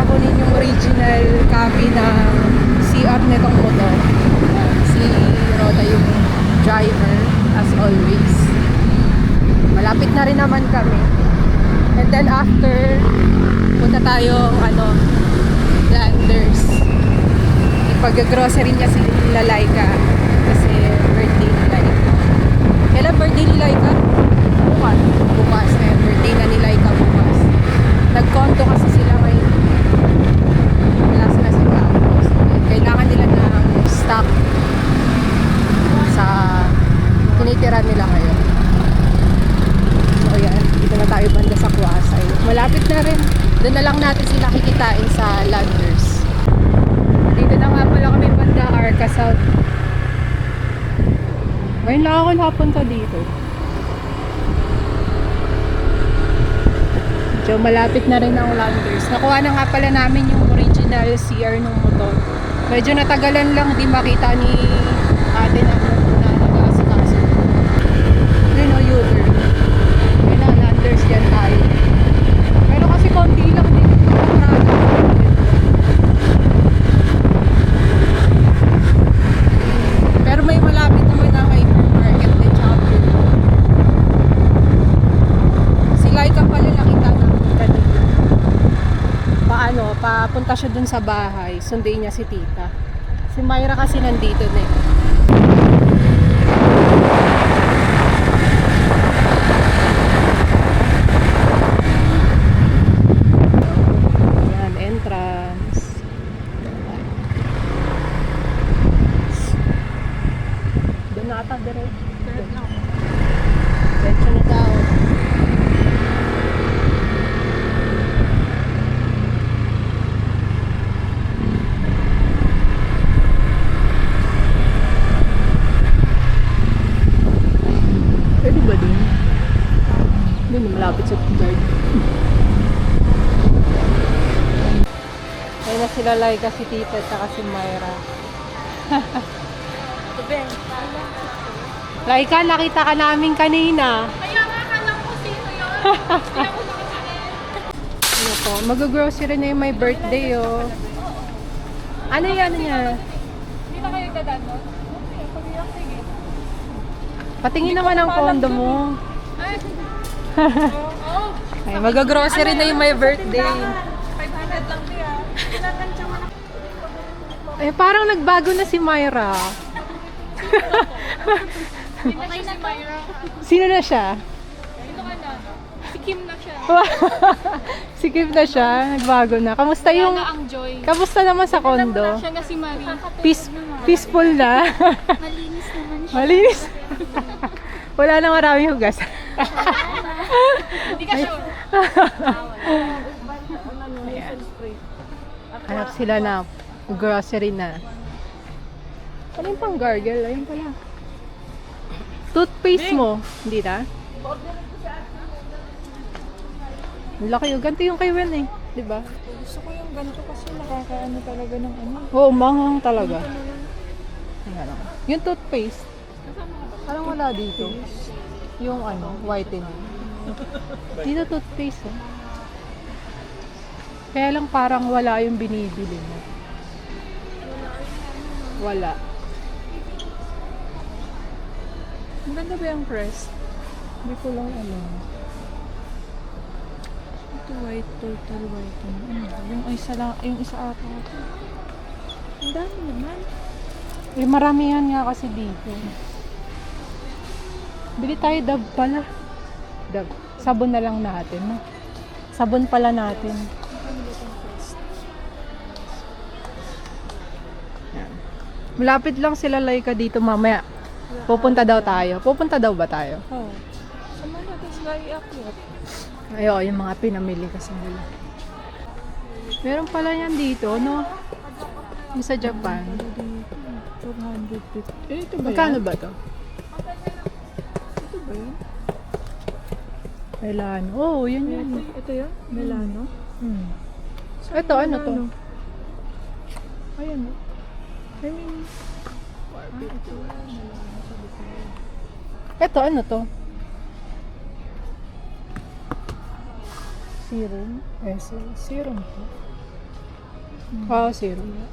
para kunin yung original copy ng CR nitong motor. Si Roda yung driver as always. Malapit na rin naman kami. And then after, punta tayong Landers. Ipag-grocery niya si Lalayka kasi birthday ni Laika. Kailan birthday ni Laika? Bukas. Bukas. Birthday na ni Laika bukas. Nagkonto kasi sila ngayon. Wala sila sa campus. Kailangan nila ng stock sa tinitira nila ngayon. So yan, dito na tayo banda sa Kuasay. Malapit na rin. Doon na lang natin sila kikitain sa Landers. Dito na nga pala kami banda Arca South. Ngayon lang ako napunta dito. So malapit na rin ang Landers. Nakuha na nga pala namin yung original CR ng motor. Medyo natagalan lang di makita ni ate na nag-aasikaso. Yun o, Uber. Yun na, Landers yan tayo. Pero kasi konti lang din. Pero may malapit naman na hypermarket din Chapel. Si Laika pala nakita namin kanina. Papunta siya dun sa bahay. Sunduin niya si tita. Si Myra kasi nandito na eh. Yan, entrance. Doon na ata, diretso. Diretso na daw. Pwede ba din? Hindi, malapit sa guard. Ayun na sila Laika, si tita, at si Myra. Laika, nakita ka namin kanina. Kaya nga, alam ko sino yun. Ano po? Mag-grocery na yung my birthday, oh. Ano yan niya? Hindi na kayo dadaan doon? Okay, pag-iyak, sige. Patingin naman ang kondo mo. Ay, oo. Ay, mag-grocery na yung my birthday. 500 lang siya. Tinatansya mo na. Eh, parang nagbago na si Myra. Okay na Myra. Sino na siya? Sino ka na? Si Kim na siya. Si Kim na siya. Nagbago na. Kamusta yung... Kaya na ang joy. Kamusta naman sa kondo? Siya na si Marie. Peaceful na. Malinis naman siya. Malinis. Wala na maraming hugas. Hindi ka sure. Hanap sila na grocery na. Ano yung pang gargle? Ayun pala. Toothpaste mo. Hindi na? Ang laki yung ganito yung kay Wen eh. Diba? Gusto ko yung ganito kasi nakakaano talaga ng ano. Oo, manghang talaga. Ayan. Yung toothpaste. Parang wala dito. Yung whitening. Dito toothpaste oh. Kaya lang parang wala yung binibili mo. Wala. Ang ganda ba yung crest? Hindi ko lang Ito white, total whitening. Yung isa lang, yung isa ata ito. Ang dami naman. Eh, maramihan nga kasi dito. Bili tayo Dove pala. Dove. Sabon na lang natin. No? Sabon pala natin. Yan. Malapit lang sila Laika dito mamaya. Pupunta daw tayo. Pupunta daw ba tayo? Oo. Sama natin sila i-upload. Ayo, yung mga pinamili kasi nila. Meron pala yan dito, no? Yung sa Japan. 450. Eh, ito ba Magkano yan? ba to? Ito ba yan? Melano. Oh, yun yun. Ito yan? Melano? Hmm. Ito, ano to? Ayan o. I mean, Ito. ito, ano to? Serum. Serum to. Oo, zero na.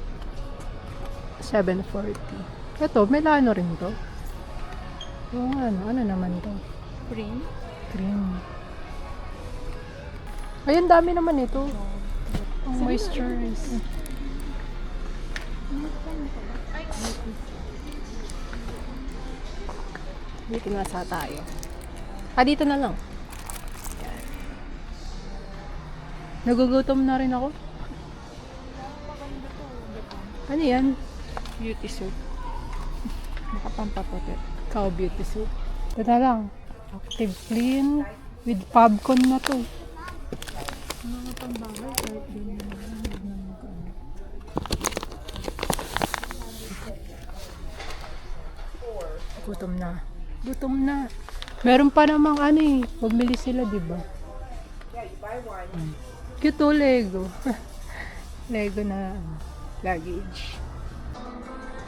740. Ito, Melano rin to. Oo, ano naman to? Cream. Cream. Ay, ang dami naman ito. Ang moisturize. Dito na sa tayo. Dito na lang. Yan. Nagugutom na rin ako. Ano yan? Beauty soup. Nakapampaputi. Cow beauty soup. Ito na lang. Active clean with Fabcon na to. Mga pambawal. Kahit din Gutom na. Gutom na. Meron pa namang ano eh. Pagmili sila, di ba? Cute oh, Lego. Lego na luggage.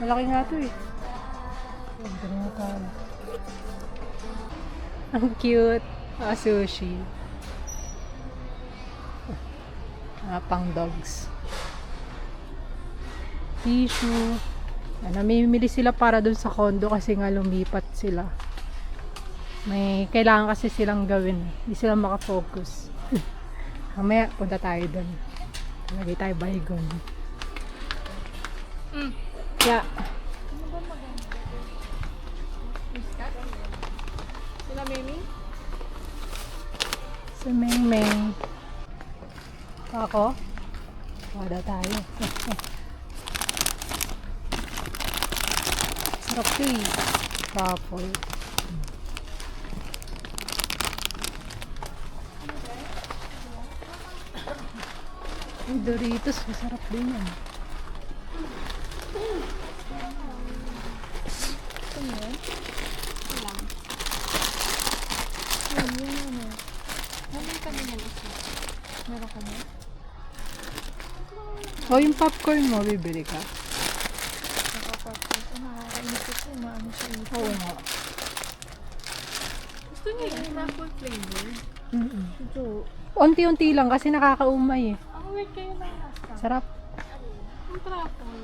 Malaki nga to eh. Ang cute. Sushi. Pang dogs. Tissue. Namimili sila para dun sa condo kasi nga lumipat sila. May kailangan kasi silang gawin. Hindi sila makafocus. Mamaya punta tayo dun. Lagi tayo baygon. Yeah. Sila Mimi? Si Meng Meng. Ako? Wala tayo. Sarap to eh. Truffle. Ay, Doritos. Masarap din yan. Meron ka na? O, yung popcorn mo, bibili ka? Nakapapos. Nakakainis ko. Maano siya ito. Oo nga. Gusto niya yung truffle flavor. Ito. Unti-unti lang kasi nakakaumay eh. Ang weird kayo ng lasa. Sarap. Ang truffle.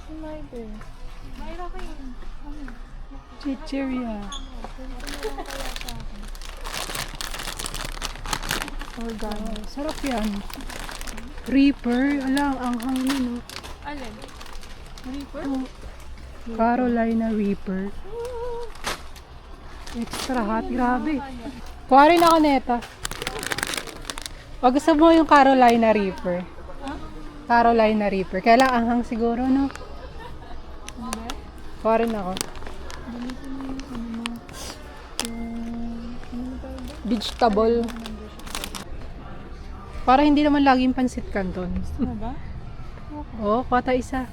Si Maybe. Mayra kayo. Ano? Chicheria. Organo. Sarap yan. Reaper. Alam, ang hangin. Alin? Reaper? Oh. Carolina Reaper. Extra hot. Grabe. Kuha rin ako neta. Pag gusto mo yung Carolina Reaper. Carolina Reaper. Kaya lang anghang siguro, no? Ano ba? Kuha rin ako. Gamitin mo yung ano mo. Ano ba? Vegetable. Para hindi naman laging pansit canton. Ano ba? Oo, kuha tayo isa.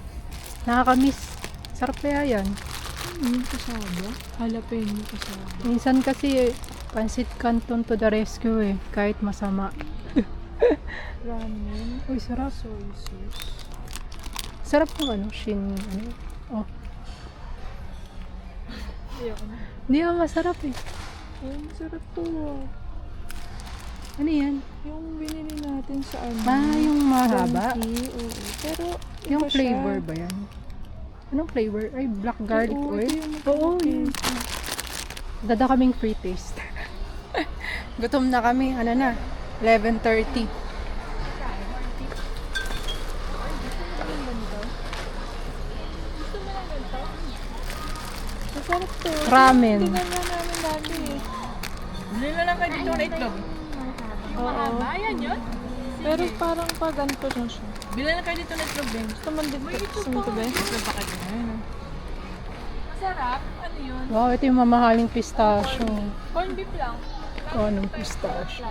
Nakakamiss. Sarap kaya yan. Yung kasaba? Jalapeno kasaba. Minsan kasi pansit canton to the rescue eh. Kahit masama. Ramen. Uy, sarap. Soy sauce. Sarap ng ano, ano. Oh, Ayoko na. hindi naman masarap eh. Ay, masarap to. Ano yan? Yung binili natin sa ano. Yung mahaba. Donkey, oo. Pero, Yung iba flavor siya. ba yan? Anong flavor? Ay, black garlic Oo, oil? ito yung Oo, yun. Dada kaming free taste. Gutom na kami. Ano na? 11:30. Masarap to. Ramen. Tingnan na namin dati eh. Bili na lang kayo dito ng itlog. Oo. Ayan yun. Pero parang pa ganito na siya. Bili na kayo dito ng itlog, Ben. Gusto mo din gusto mo to ba? Itlog pa kayo. Masarap. Ano yun? Wow, ito yung mamahaling pistachio. Corn beef lang. Anong pistachio?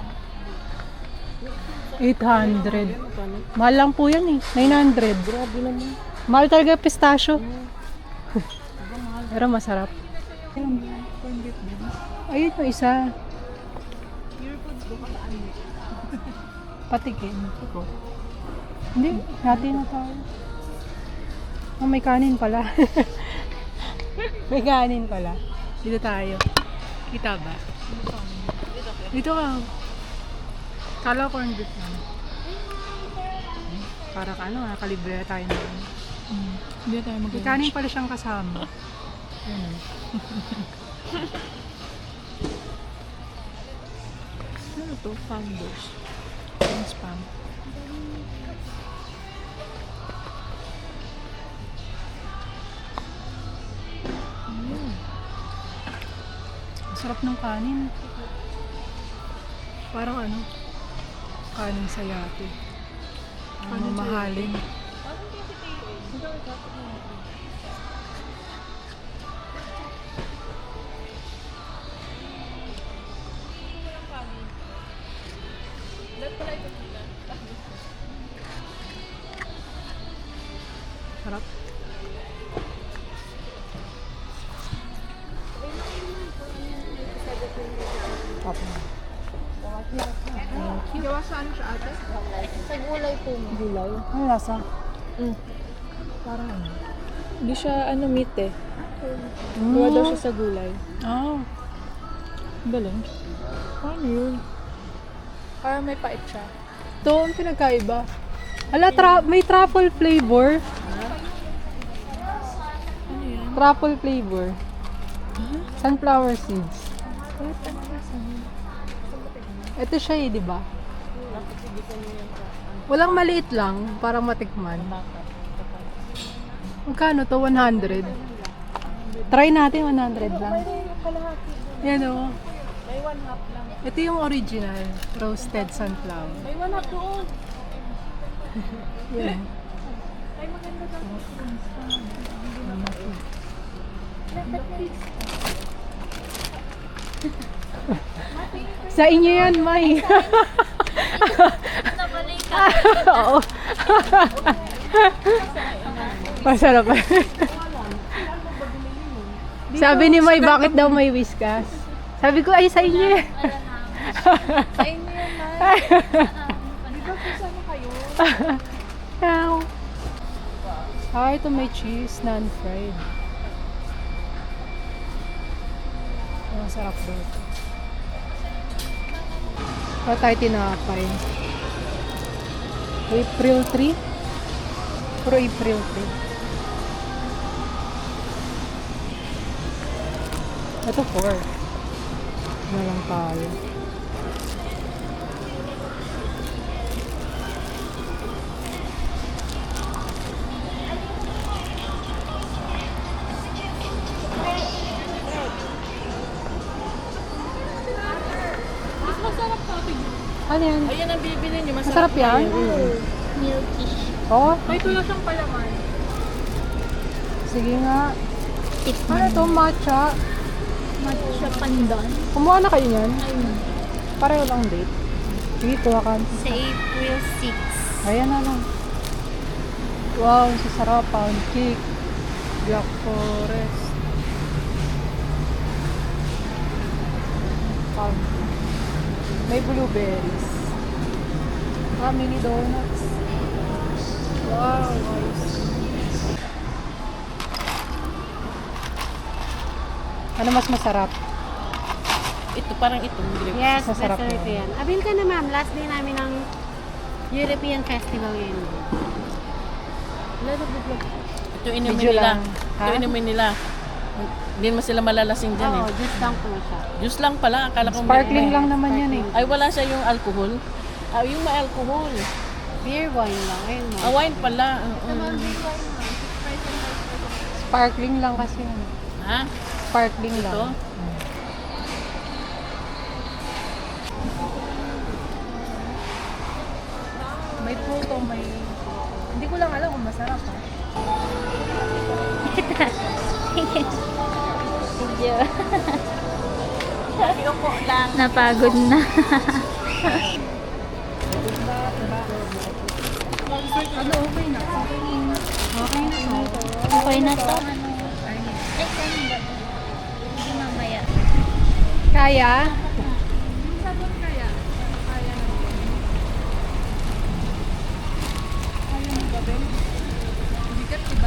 800. Mahal lang po yan eh. 900. Grabe naman. Mahal talaga pistachio. Pero masarap. Corn beef din. Ayun yung isa. Your foods ko kataan mo. Patikin. Hindi, hati na tayo. Oh, may kanin pala. May kanin pala. Dito tayo. Kita ba? Dito ka. Kala corn beef lang. Para kalibre tayo na. Hindi tayo May kanin pala siyang kasama. Ayun. Ano to? Founders. Yung spam. Ang sarap ng kanin. Parang kanin sa yate. Mamahalin. Sarap. Gawa sa ano siya ate? Sa gulay po mo. Gulay. Ano lasa? Parang hindi siya meat eh. Gawa daw siya sa gulay. Oh. Galing. Paano yun? Parang may pait siya. Ito ang pinagkaiba. Ala, may truffle flavor. Ano yan? Truffle flavor. Sunflower seeds. Ito siya di ba? Walang maliit lang, parang matikman. Magkano to? 100. Try natin 100 lang. Yan o. May 1/2 lang. Ito yung original, roasted sunflower. May 1/2 doon. Yan. Ay, maganda daw. Sa inyo yan, May. Oo. Masarap. Sabi ni May, bakit daw may whiskas? Sabi ko, ay, sa inyo yan. Sa inyo yan, Nay. Di ba kasama kayo? Ito may cheese, non-fried. Ang sarap daw ito. Para tayo tinapay. April 3? Puro April 3. Ito 4. Na lang tayo. Mas masarap pa ito. Ano yan? Ayan ang bibili niyo. Masarap yan? Milky. Oo. May tulo siyang palaman. Sige nga. Ano ito? Matcha. Matcha pandan. Kumuha na kayo niyan? Ayun. Pareho lang date. Sige, kuha ka. Sa April 6. Ayan na lang. Wow, sasarap. Pound cake. Black forest. Pound cake. May blueberries. Mini donuts. Wow, nice. Ano mas masarap? Ito, parang itong grape. Yes, Masarap masarap yan. yan. Abil ka na ma'am, last day namin ng European Festival ngayon. Ito inumin Medyo nila. lang. Ito Ha? inumin nila. Hindi mo sila malalasing dyan Oo, eh. just lang po siya. Juice lang pala. Akala ko Sparkling lang naman yan eh. Ay, wala siya yung alcohol. Ah, yung may alcohol. Beer wine lang. Ayun mo. Ah, wine pala. Sparkling lang kasi yan. Ha? Sparkling lang. Ito? May puto, may... Hindi ko lang alam kung masarap ha. Medyo. Napagod na. Ano, okay na. Okay na to. Okay na to. Ay, saan ba? Hindi mamaya. Kaya?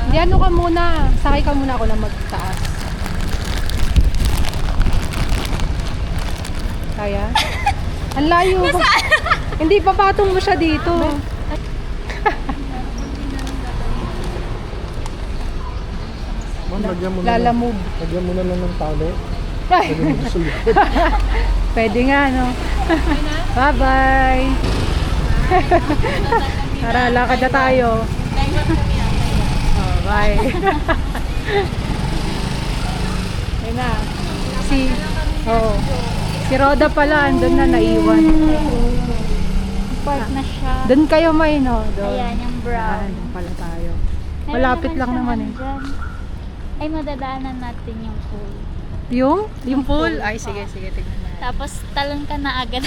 Hindi, ano ka muna. Sakay ka muna ako lang magtaas. Kaya? Ang layo. Hindi, papatong mo siya dito. lagyan mo na lalamove. Lagyan mo na lang ng tali. Ay, Pwede mo gusto pwede nga, no? Bye-bye! Tara, lakad na tayo. Oh, bye. Ayun na. Oh, si Roda pala, andun na naiwan. Park na siya. Doon kayo may, no? Doon. Ayan, yung brown. Ayan, doon pala tayo. Meron Malapit lang siyang naman ano eh. dyan. Ay, madadaanan natin yung pool. Yung pool? Ay, sige, tignan na. Tapos, talon ka na agad.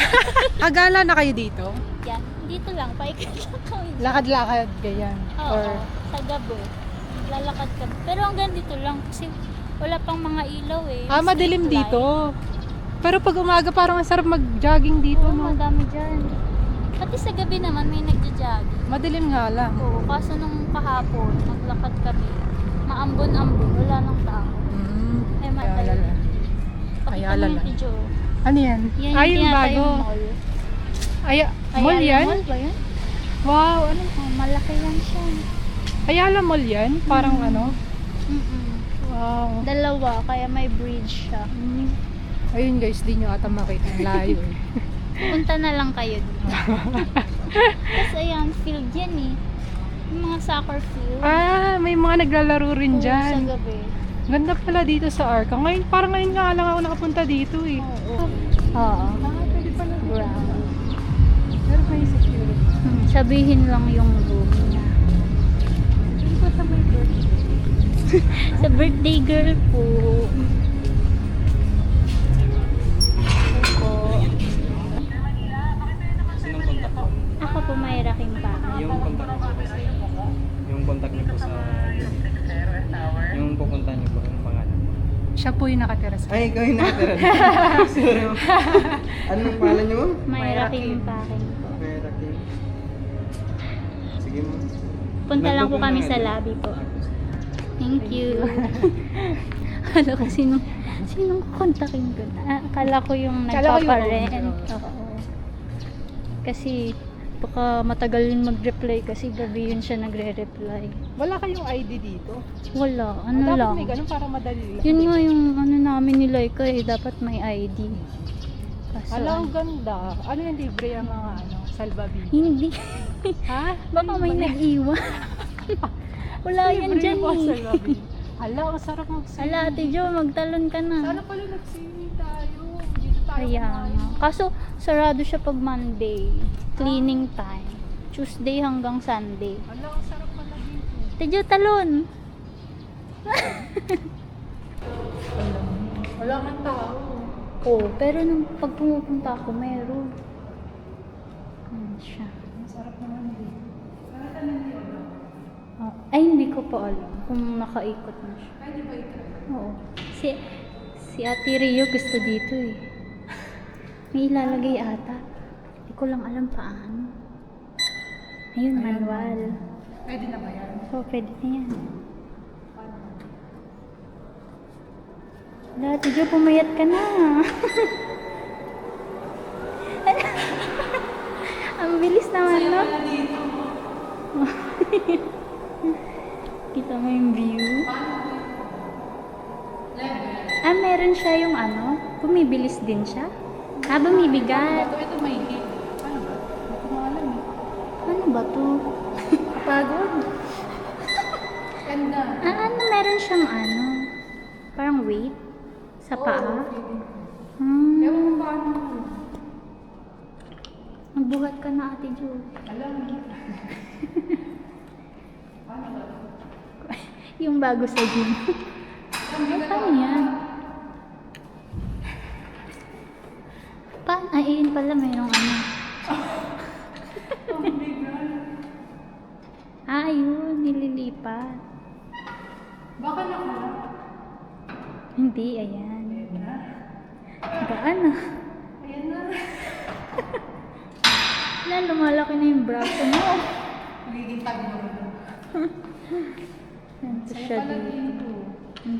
Agala na kayo dito? Yan, dito lang. Paikot lang kami. Lakad-lakad, ganyan. Oo, Or, sa gabi. Lalakad ka. Pero hanggang dito lang kasi wala pang mga ilaw eh. madilim Street light. dito. Pero pag umaga, parang ang sarap mag-jogging dito, Oo, no? madami dyan. Pati sa gabi naman may nagja-jogging. Madilim nga lang. Oo, kaso nung kahapon, naglakad kami. Maambon-ambon, wala nang tao. Ay, Kaya matay. lala. Pakita Kaya mo lala. yung video. Ano yan? Yan Ay, yung yung bago. tinatayong mall. Mall Ayala yan? Mall ba yan? Wow, ano? Oh, malaki yan siya. Ayala Mall yan? Parang ano? Mm-mm. Wow. Dalawa, kaya may bridge siya. Ayun guys, di nyo ata makita ang layo eh. Punta na lang kayo dito. Tapos ayan, field yan eh. Yung mga soccer field. May mga naglalaro rin Oo, sa dyan. gabi. Ganda pala dito sa Arca. Ngayon, parang ngayon nga lang ako nakapunta dito eh. Oo. Oo. Pwede pala. Brown. Pero may security. Sabihin lang yung room niya. Hindi ko sa may birthday. Sa birthday girl po. Ako. Sinong contact mo? Ako po may raking pa. Yung contact mo po. Yung contact niyo po sa... Yung pupunta niyo po, yung pangalan. Siya po yung nakatira sa Ay, ikaw yung nakatira. Sorry mo. Anong pangalan niyo mo? May Mayra raking Kim. pa. Mayra Kim. Sige mo. Punta lang po kami sa lobby po. Thank you. Akala ko sinong kontakin ko. Akala ko yung Akala ko yung nagpaparent. owner. Oo. Kasi baka matagal yun mag-reply kasi gabi yun siya nagre-reply. Wala kayong ID dito? Wala, ano Dapat lang. may ganun para madali lang. Yun nga yung ano namin ni Laika eh, dapat may ID. Kaso, Ala, ang ganda. Ano yung libre ang mga salbabi? hindi. Ha? Baka may nag-iwan. Wala yan Libre dyan yung mga eh. salbabi. Ala, ang sarap mag-swimming. Ala, Ate Jo, magtalon ka na. Sana pala nag-swimming tayo. Dito tayo Kaya kumain. nga. Kaso, sarado siya pag Monday. Cleaning time. Tuesday hanggang Sunday. Ala, ang sarap pala dito. Ate Jo, talon! Wala man tao. Oo, pero nung pag pumupunta ako, meron. Siya. Ang sarap naman dito. Ay, hindi ko pa alam kung nakaikot na siya. Pwede ba ito? Oo. Si Ate Rio gusto dito eh. May ilalagay ata. Hindi ko lang alam paano. Ayun, manual. Pwede na ba yan? Oo, pwede na yan. Wala, Ate Jo, pumayat ka na. Ang bilis naman, no? Kita mo yung view. Meron siya yung ano, bumibilis din siya. Bumibigat. Ito may hit. Ano ba? Hindi ko alam eh. Ano ba to? Pagod. Ganda. Ano, meron siyang ano, parang weight sa paa. Ewan ko paano. Magbuhat ka na, Ate Jo. Alam mo. Yung bago sa gym. Paano yan? Ayun pala, mayroong ano. Ayun, nililipat. Baka na ko. Hindi, ayan. Gaan na. Ayan na. Wala, lumalaki na yung braso mo. Magiging tagmo. Nandito siya dito.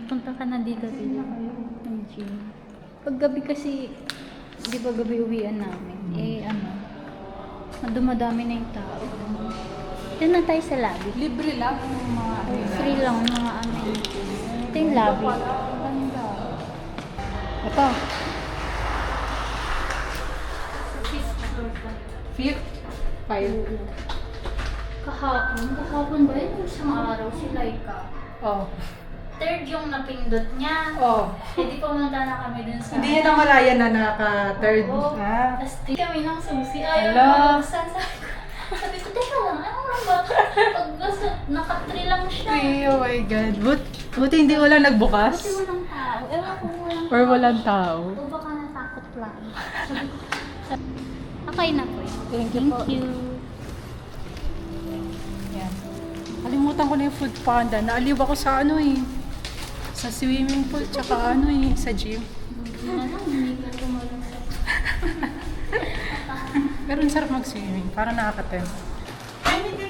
Punta ka na dito dito. Ang gym. Pag gabi kasi, di ba gabi uwian namin? Dumadami na yung tao. Doon na tayo sa lobby. Libre lang ng mga Free lang mga amin. Ito yung lobby. Ganda. Ito. Fifth. Five. Kahapon ba yun? Isang araw si Laika. Oh. Third yung napindot niya. Oh. Eh di pumunta na kami dun sa... Hindi niya namalayan na naka-third. Oo. Ah. Tapos di kami ng susi. Ayaw Hala. na buksan. Sabi ko, teka lang, ano lang ba? Pag gusto, naka-3 lang siya. Ay, oh my God. Buti hindi wala nagbukas. Kasi walang tao. Ewan ko walang Or walang tao. O baka natakot lang. Sabi ko, okay na po. Thank you po. you. Yan. Kalimutan ko na yung food panda. Naaliw ako sa ano eh. Sa swimming pool, tsaka ano eh, sa gym. Hindi ka tumalong sa... Pero ang sarap mag-swimming. Parang nakaka-tempt.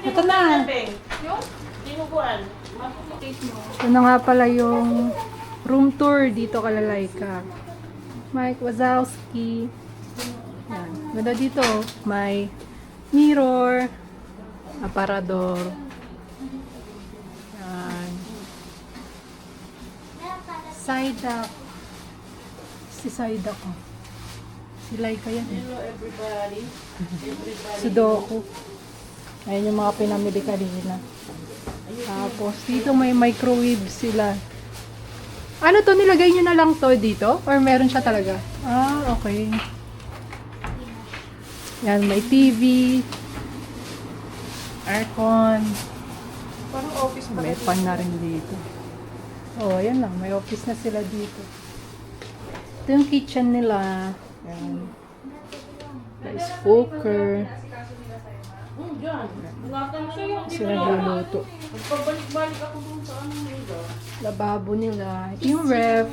Ito na. Ito na nga pala yung room tour dito kala Laika. Mike Wazowski. Yan. Ganda dito. May mirror, aparador. Yan. Side up. Si side up. Oh. Si Laika yan. Hello everybody. Sudoku. Ayan yung mga pinamili kanina. Tapos dito may microwave sila. Ano to? Nilagay nyo na lang to dito? Or meron siya talaga? Ah, okay. Yan, may TV. Aircon. Parang office pa. May fan na rin dito. Oh, ayan lang. May office na sila dito. Ito yung kitchen nila. Ayan. Rice cooker. Sila luluto. Lababo nila. Ito yung ref.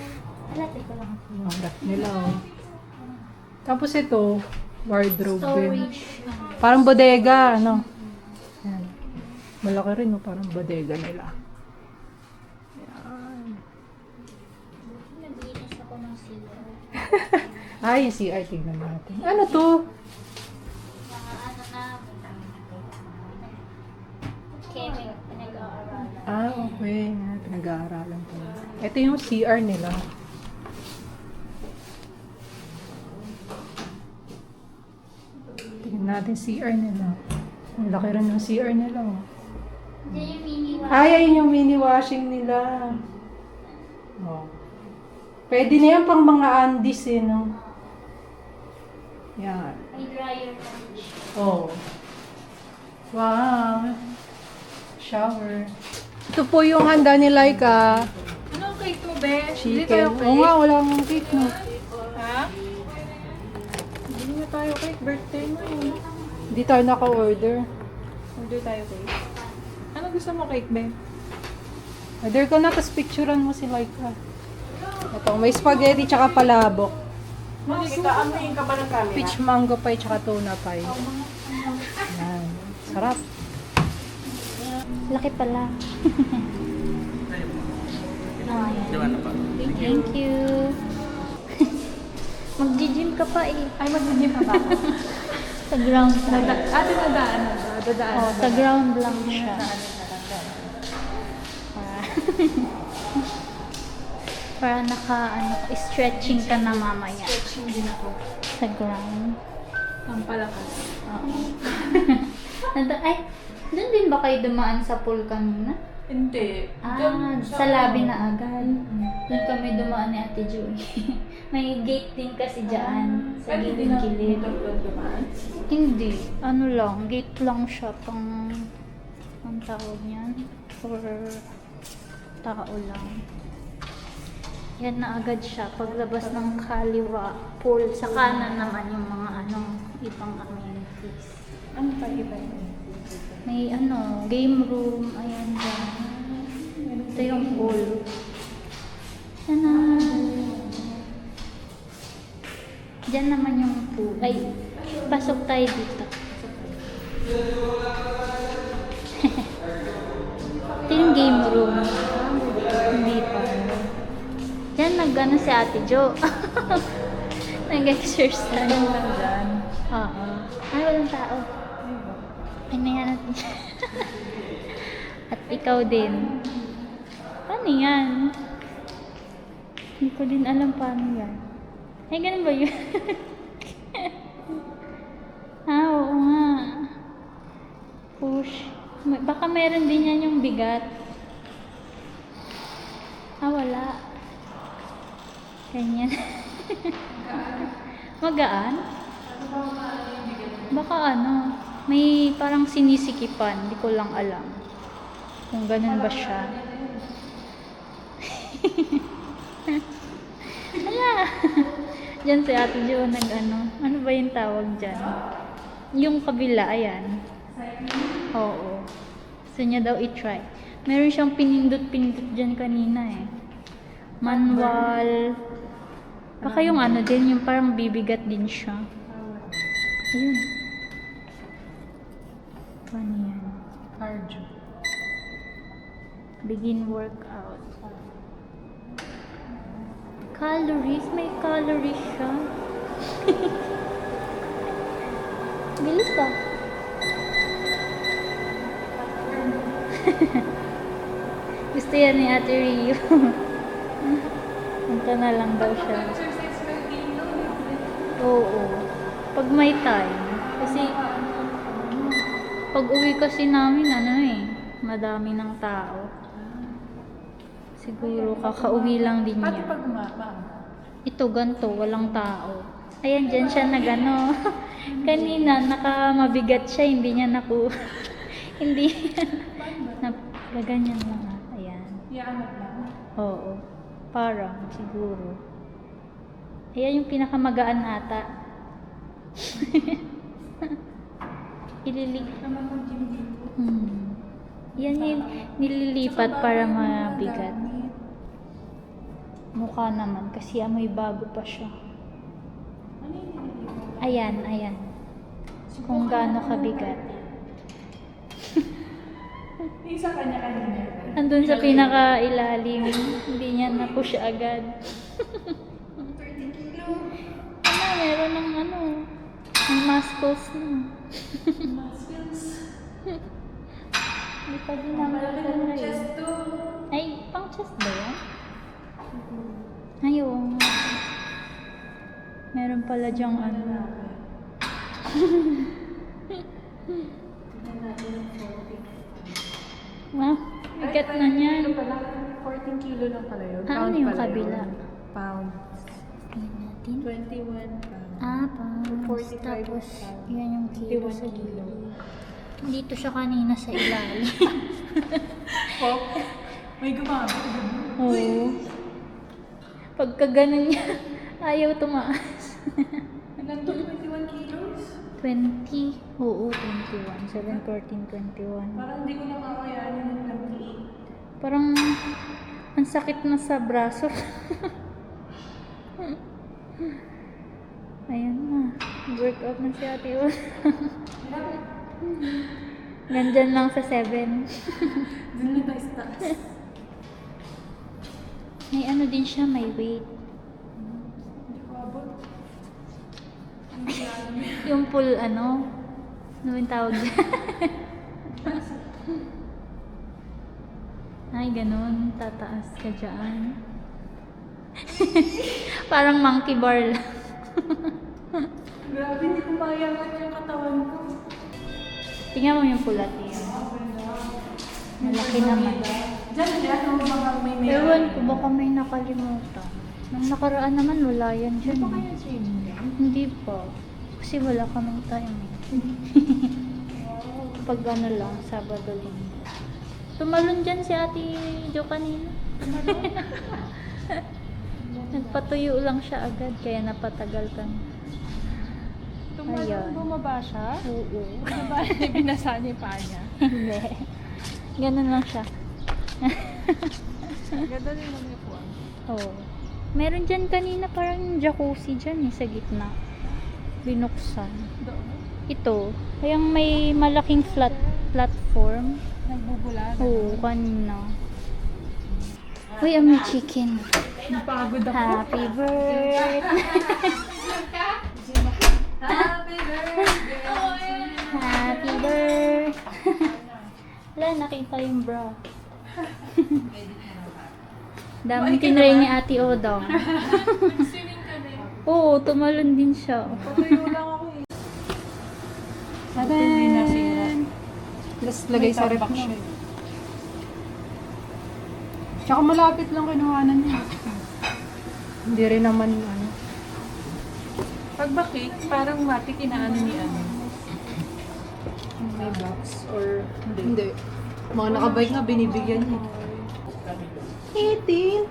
Yung ref nila. Oh. Tapos ito, wardrobe din. Storage. Parang bodega, ano? Ayan. Malaki rin, no? Parang bodega nila. Ayan. Naglinis ako ng sila. Ay, yung CR, tignan natin. Ano to? Mga ano na... Kevin, pinag-aaralan. Ah, okay. Pinag-aaralan ko. Ito yung CR nila. Tignan natin CR nila. Ang laki rin ng CR nila. Oh. Diyan yung mini one. Ay, ayun yung mini washing nila. Oh. Pwede na yan pang mga undies eh, no? Yan. May dryer lang siya. Oh. Wow. Shower. Ito po yung handa ni Laika. Anong cake mo, be? Chicken. Oo nga, wala akong cake, no? Ha? Hindi na tayo cake. Birthday mo yun. Hindi tayo naka-order. Order tayo cake. Ano gusto mo cake, be? Order ko na, tapos picturean mo si Laika. Ito, may spaghetti tsaka palabok. Kita-amin ka ba ng camera? Peach mango pie tsaka tuna pie. Yan. Sarap. Laki pala. Thank you. Mag-gym ka pa eh. Ay, mag-gym pa ba ako? Sa ground lang. Ate, nadaan na ba? Dadaan Oh, sa ground lang siya. Para stretching ka na mamaya. Stretching din ako. Sa ground. Pampalakas. Oo. Ay, doon din ba kayo dumaan sa pool kanina? Hindi. Sa labi na agad. Doon kami dumaan ni Ate Joy. May gate din kasi dyan. Sa gilid-gilid. Hindi. Ano lang, gate lang siya pang... Ang tawag niyan? For tao lang. Yan na agad siya. Paglabas ng kaliwa, pool. Sa kanan naman yung mga ibang amenities. Ano pa iba yun? May game room. Ayan dyan. Ito yung pool. Sana. Diyan naman yung pool. Ay, pasok tayo dito. Ito yung game room. Hindi pa. Diyan nag-ano si Ate Jo. Nag-exercise. Oo. Ay, walang tao. Ay, nayan natin siya. At ikaw din. Paano yan? Hindi ko din alam paano yan. Ay, ganun ba yun? Oo nga. Push. Baka meron din yan yung bigat. Wala. Ganyan. Magaan? Baka may parang sinisikipan. Hindi ko lang alam. Kung ganun ba siya. Hala! Diyan si Ate Jo ano ba yung tawag dyan? Yung kabila, ayan. Oo. Gusto niya daw i-try. Meron siyang pinindot-pindot dyan kanina eh. Manual. Baka yung din, yung parang bibigat din siya. Ayun. Paano yan? Cardio. Begin workout. Calories? May calories siya. Bilis ah. Gusto yan ni Ate Rio. Punta na lang daw siya. Oo. Pag may time. Kasi pag uwi kasi namin madami ng tao. Siguro kakauwi lang din Pati niya. pag umapa. Ito ganto, walang tao. Ayan, dyan siya Kanina, nakamabigat siya, hindi niya hindi ganyan lang. Ayan. Ianap lang. Oo. Parang, siguro. Ayan yung pinakamagaan ata. Yan yung nililipat para mabigat. Mukha naman kasi amoy bago pa siya. Ayan. Kung gaano kabigat. Yung sa kanya-kanya. Andun sa pinaka-ilalim, hindi niya na-push agad. Meron ng ng muscles na. Hindi pa din naman Chest to. Ay, pang chest ba yan? Ayun. Meron pala dyang bigat na niyan. 14 kilo lang pala yun. Ano Pound yung pala kabila? yun. Pound. Tingnan natin. 21 pound. Pounds. 45 Tapos, pounds. yan yung kilo 51 sa kilo. gilid. Dito siya kanina sa ilalim. Oh, may gumamit. Oo. Pagka ganun niya, ayaw tumaas. Nandun 21 kilos? 20. Oo, 21. 7, 14, 21. Parang hindi ko nakakayanin ng 28. Parang ang sakit na sa braso. Ayan na. Workout na si Ate Yun. Nandyan lang sa 7. Doon na tayo sa taas. May din siya, may weight. Hindi ko abot. Yung pull ano yung tawag dyan? Ay, ganun. Tataas ka dyan. Parang monkey bar lang. Grabe, hindi ko mayangat yung katawan ko. Tingnan mo yung pulat niya. Malaki naman. Diyan, o baka may meron. Ewan ko, baka may nakalimutan. Nung nakaraan naman, wala yan dyan. Baka yung swimming lang. Hindi pa. Kasi wala kaming time. Pag lang, Sabado Linggo. Tumalon dyan si Ate Jo kanina. Nagpatuyo lang siya agad, kaya napatagal kami. Ayun. Bumaba siya? Oo. Bumaba niya, binasa niya yung paa niya. Hindi. Ganun lang siya. Ganda rin naman yung puwan. Oo. Meron dyan kanina parang jacuzzi dyan sa gitna. Binuksan. Doon. Ito, kayang may malaking platform. Nagbubula. Oo, kanina. Uy, may chicken. Napagod ako. Happy birthday. Happy birthday. Wala, nakita yung bra. Daming tinry ni Ate Odong. Oo, tumalon din siya. Patuyo lang ako eh. Tadan! Tapos lagay sa ref mo. Tsaka malapit lang kinuhanan niya. Hindi rin naman ano. Pag ba cake, parang mati kinaano ni ano. May box or hindi. Hindi. Mga nakabike nga binibigyan niya. 18.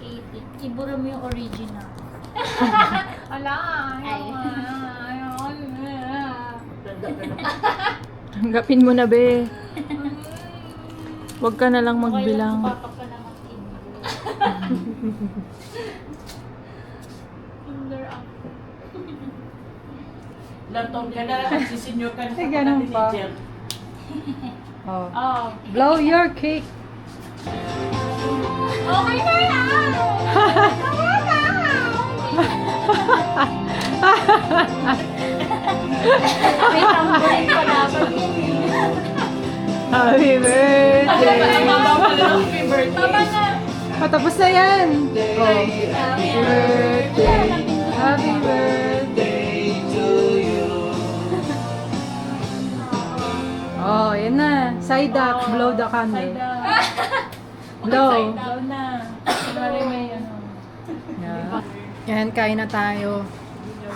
80. Ibura mo yung original. Ala, Ay. Tanggapin mo na, be. Huwag ka na lang magbilang. Papak ka na mag-inyo. Kinder ako. Lantong ka na, magsisenyor ka na. Ay, ganun pa. Teacher. Oh. Oh, Blow your cake. okay na yan! May tamborin pa dapat yun. Happy birthday! Happy birthday. Patapos na yan! Oh. Happy birthday! Happy birthday to you! Oh, yan na. Side up. Blow the candle. Blow. Blow na. Kunwari may ano. Yeah. Yan, kain na tayo.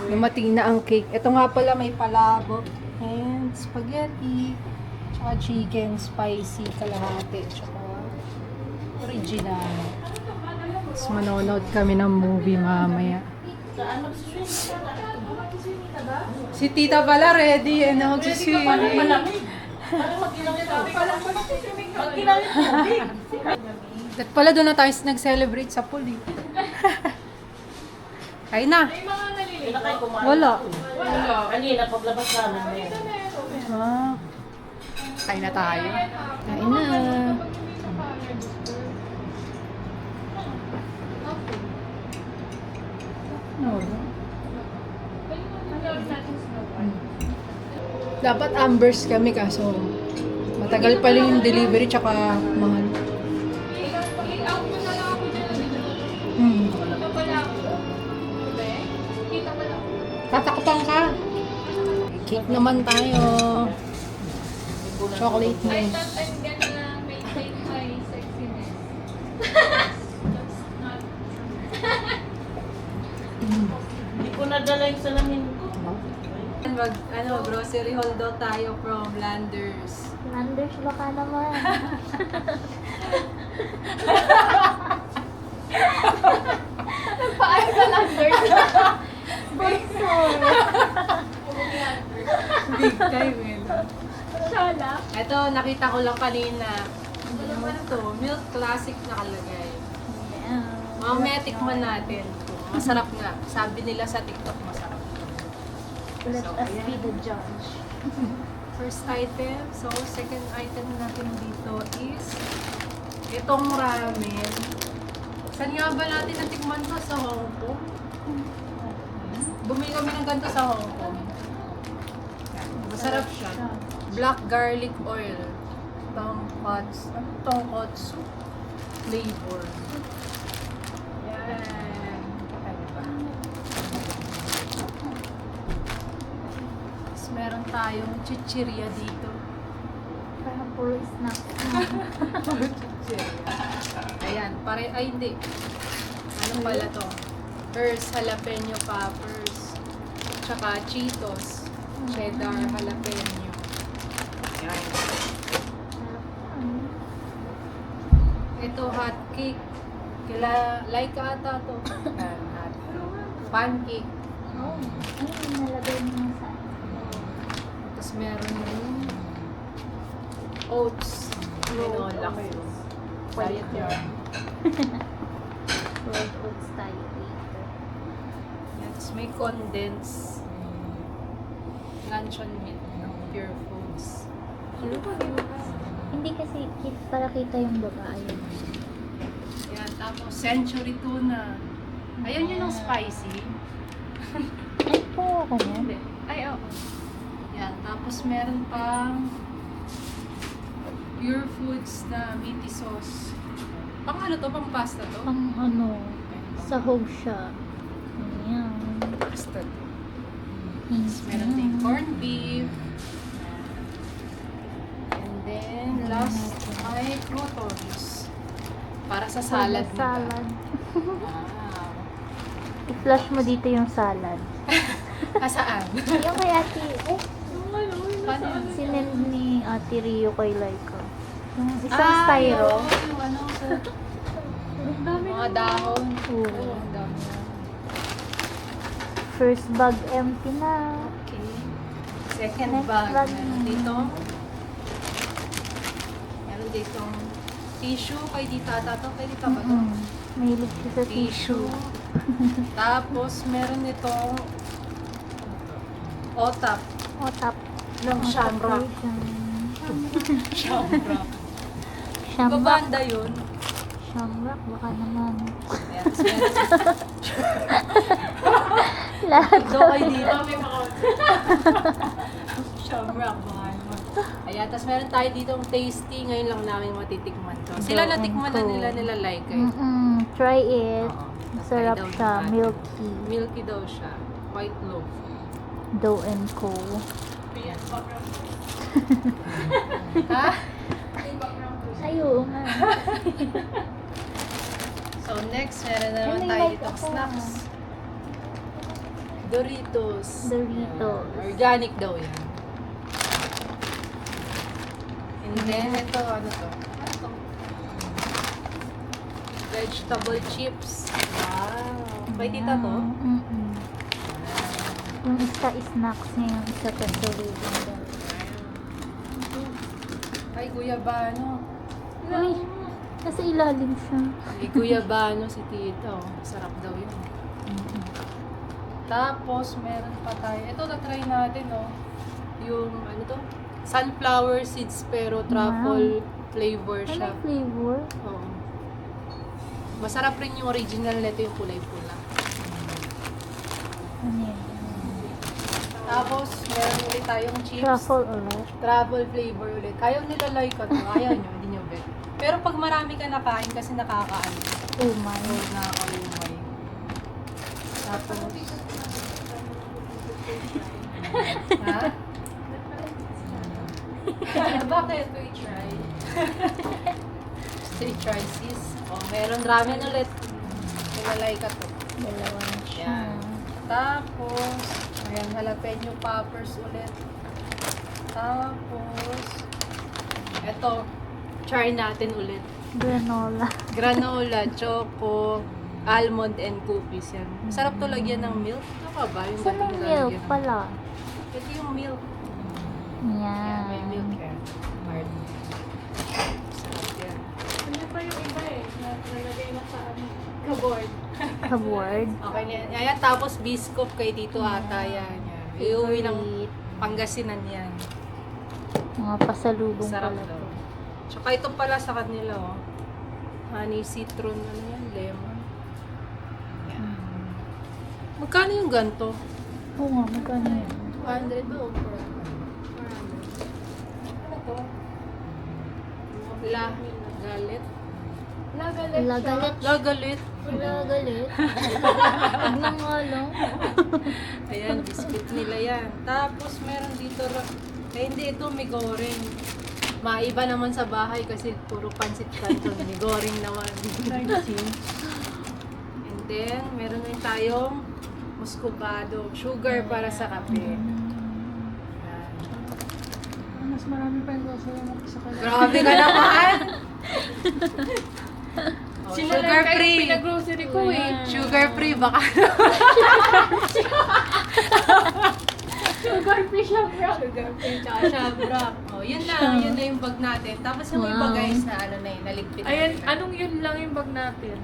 Lumating na ang cake. Ito nga pala may palabok. And spaghetti. Tsaka chicken, spicy, kalahati. Tsaka original. Tapos manonood kami ng movie mamaya. Si tita pala ready. Ano, magsiswimming. At pala doon na tayo nag-celebrate sa pool eh. Kain na. Wala. Kanina, paglabas namin. Ah. Kain na tayo. Kain na. No. Dapat Ambers kami kaso matagal pa rin yung delivery tsaka mahal. Hmm. Tatakpan ka. Cake naman tayo. Chocolate mousse. Hindi ko nadala yung salamin ko. Grocery haul daw tayo from Landers. Landers baka naman. Nagpaayos sa Landers. Big time eh. Sala. Ito, nakita ko lang kanina. Ano to? Milk Classic nakalagay. Mamaya tikman natin. Masarap nga. Sabi nila sa TikTok masarap. Let us be the judge. First item. So, second item natin dito is itong ramen. Saan nga ba natin natikman to? Sa Hong Kong? Bumili kami ng ganito sa Hong Kong. Masarap siya. Black garlic oil. Tonkotsu flavor. Yan. Ano ba? Tapos meron tayong chichirya dito. Parang puro snack. Ayan, ay hindi. Ano pala to? First, jalapeno peppers. Tsaka Cheetos. Cheddar jalapeno. Ayan. Ito, hot cake. Like ata to. Ayan, hot. Pancake. Oh, ano yung nalagay mo sa Tapos meron yung oats. Tinola ko yun. Diet yun. rolled oats tayo dito? Yan, tapos may condensed luncheon meat ng Pure Foods. Hindi kasi para kita yung babae. Yan, tapos century tuna. Ayun yun yung spicy. Ay, po ako mo. Ay, oo. Yan, tapos meron pang Pure Foods na meaty sauce. Pang ano to? Pang pasta to? Pang ano, sahog siya. Ayan. Pasta to. Meron tayong corned beef. And then, last ay croutons. Para sa salad. nila. Salad. Wow. I-flash mo dito yung salad. Saan? Yung kay ate, Paano yun? sinend ni ate Rio kay Laika. Yung isang Ah, styro. yung ano, mga dahon. Oo. Ang dami na. First bag empty na. Okay. Second Next bag. bag. Meron dito tissue. Kay Dita to. Kay Dita ba to? Mahilig siya sa tissue. Tapos, meron itong otap. O, tap. Ng shamrock. Shamrock. Shamrock. Babanda yun. Shamrock, baka naman. Ayan. Tapos meron Lahat. daw kay Dita. May shamrock. Baka naman. Ayan. Tapos meron tayo dito tasty. Ngayon lang namin matitikman to. Sila Go natikman and na go. nila like eh. Try it. Oo. Masarap Try daw siya. nila. Milky. Milky daw siya. White loaf. Dough and Co. Ha? Ay, oo nga. So next, meron naman Ano yung tayo like ditong ako? snacks. Doritos. Doritos. Organic daw yan. And then, ito, ano to? Ano to? Vegetable chips. Wow. May tita to? Yung isa snacks niya, yung isa pasalubong daw. Ay, guyabano. Uy, nasa ilalim siya. Ay, guyabano si tita. Oh. Sarap daw yun. Tapos, meron pa tayo. Ito, na-try natin, oh. Yung, ano to? Sunflower seeds, pero truffle flavor siya. Ano flavor? Oo. Masarap rin yung original nito, yung kulay pula. Ano yan? Tapos, meron ulit tayong chips. Truffle ulit. Truffle flavor ulit. Ayaw nila like ka to. Ayaw nyo, hindi nyo bet. Pero pag marami ka nakain kasi nakakaano. Oh my. So, nakakaumay. Tapos, ha? Bakit? Stay try sis. Oh, meron ramen ulit. Nilalay ka to. Dalawa na siya. Yan. Tapos, ayan, jalapeno poppers ulit. Tapos, eto, try natin ulit. Granola. Granola, choco, almond, and cookies yan. Masarap to lagyan ng milk. Ano ka ba? Yung Saan ba't ang nilalagyan milk ng- pala? Ito yung milk. Yan. May milk yan. Hard. Sarap yan. Ano pa yung iba eh? Nalagay na sa ano? Kaboard. Kabord. Okay na yan. Ayan, tapos biscuit kay Tito ata yan. Iuwi ng Pangasinan yan. Mga pasalubong Sarap pala daw. to. Tsaka ito pala sa kanila, oh. Honey, citron, ano yan, lemon. Yan. Magkano yung ganto? Oo nga, magkano yan? 200 ba o 400? Ano to? La galit? Lagalit. Lagalit. Lagalit. Huwag na nga lang. Ayan, biscuit nila yan. Tapos meron dito, hindi ito may goreng. Maiba naman sa bahay kasi puro pansit canton. May goreng naman. And then, meron din tayong muscovado. Sugar para sa kape. Ayan. Mas marami pa yung grocery mo sa kanila. Grabe ka naman! Oh, sugar free. Pinag-grocery ko eh. Sugar free, baka. Sugar free siya, bro. Sugar free, tsaka shabrak. Oh, yun na yung bag natin. Tapos yung iba Wow. guys na ano na yun, naligpit na. Ayan, nila. anong yun lang yung bag natin?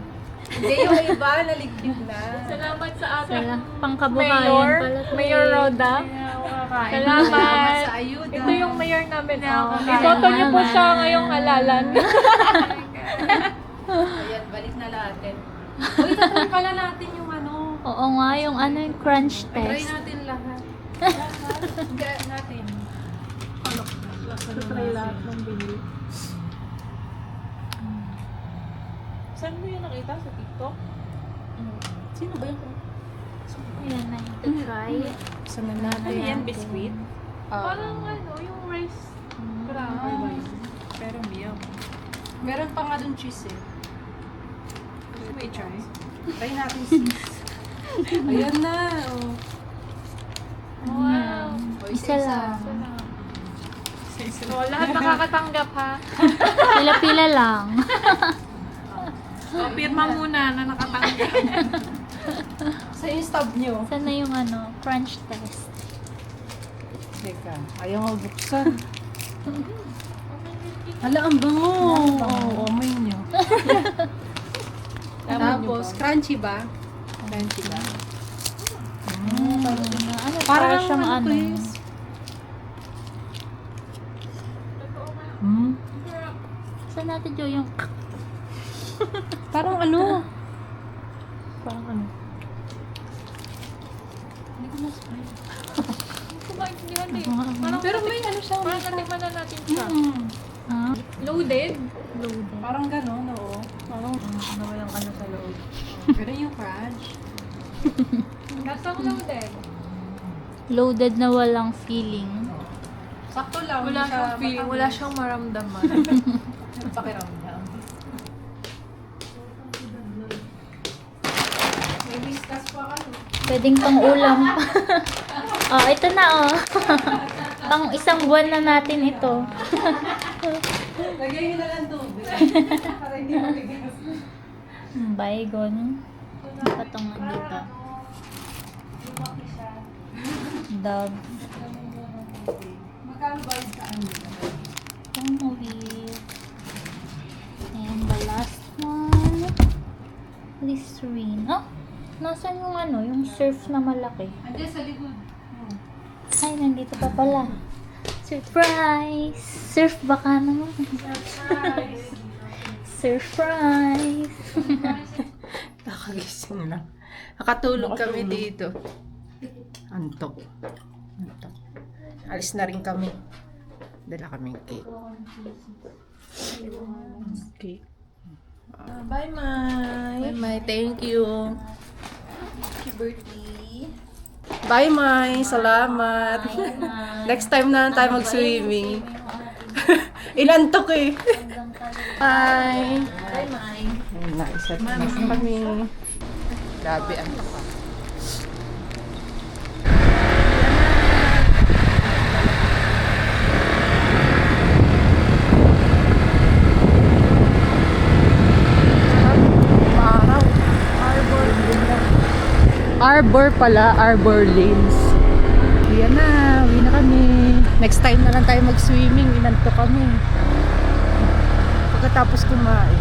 Hindi, yung iba, naligpit na. Salamat sa ating Pangkabuhayan Mayor, pala to Mayor eh. Roda. Salamat Salamat. sa ayuda. Ito yung mayor namin na Oo, Itoto niyo po salamat. siya ngayong halalan. Ayan, balik na natin. Uy, tatry pala natin yung ano. Oo nga, yung ano yung crunch Try test. natin lahat. Try natin. Try lahat ng bili. Saan mo yan nakita? Sa TikTok? Sino ba yung... Ayan na to try. Saan na Ano natin? yan? Biscuit? Ah, Parang ano, yung rice. Cracker ba yun? Pero milk. meron pa nga dun cheese eh. May try? Try natin sis. Ayan na. Oh. Wow! Oh, Isa lang. Oh, lahat nakakatanggap ha. Pila-pila lang. Oh, pirma muna na nakatanggap. Sa yung stub nyo. Saan na yung ano, crunch test? Teka, ayaw nga buksan. Hala, ang bango. Oo, amoy nyo. Tapos, crunchy ba? Crunchy ba? Ano, Parang siyang ano, ano. Chris? Hmm? Saan natin Jo yung... Parang ano? Parang ano? Hindi ko na-spray. Kumaintindihan eh. Pero may ano siya. Parang natikman na natin siya. Ah, Loaded? loaded. Parang gano'n, oo. Parang Ano ba yung ano sa loob? pero yung crunch. Lasang loaded. Loaded na walang feeling. Sakto lang. Wala hindi siyang siya feeling, matamis. wala siyang maramdaman. Pakiramdam. May whiskas pa ano. Pwedeng pang ulam. Oh, ito na oh. Pang isang buwan na natin ito. Lagyan nyo na lang tubig. Para hindi mabigas. Baygon. Patungan dito. Dog. Magkano ba yung saan? Itong movie. And the last one. Listerine. Oh! Nasaan yung ano? Yung surf na malaki. Andiyan sa likod. Ay, nandito pa pala. Surprise! Surf baka naman. Surprise! Nakagising na. Nakatulog kami dito. Antok. Antok. Alis na rin kami. Dala kaming cake. Cake. Bye, Mai. Bye, Mai. Thank you. Happy birthday. Bye, Mai. Salamat. Next time na lang tayo mag-swimming. Inantok eh. Bye. Bye, Mai. Nice. At nice kami. Grabe, antok ka. Arbor pala, Arbor Lanes. Yan na, uwi na kami. Next time na lang tayo mag-swimming, inanto kami. Pagkatapos kumain.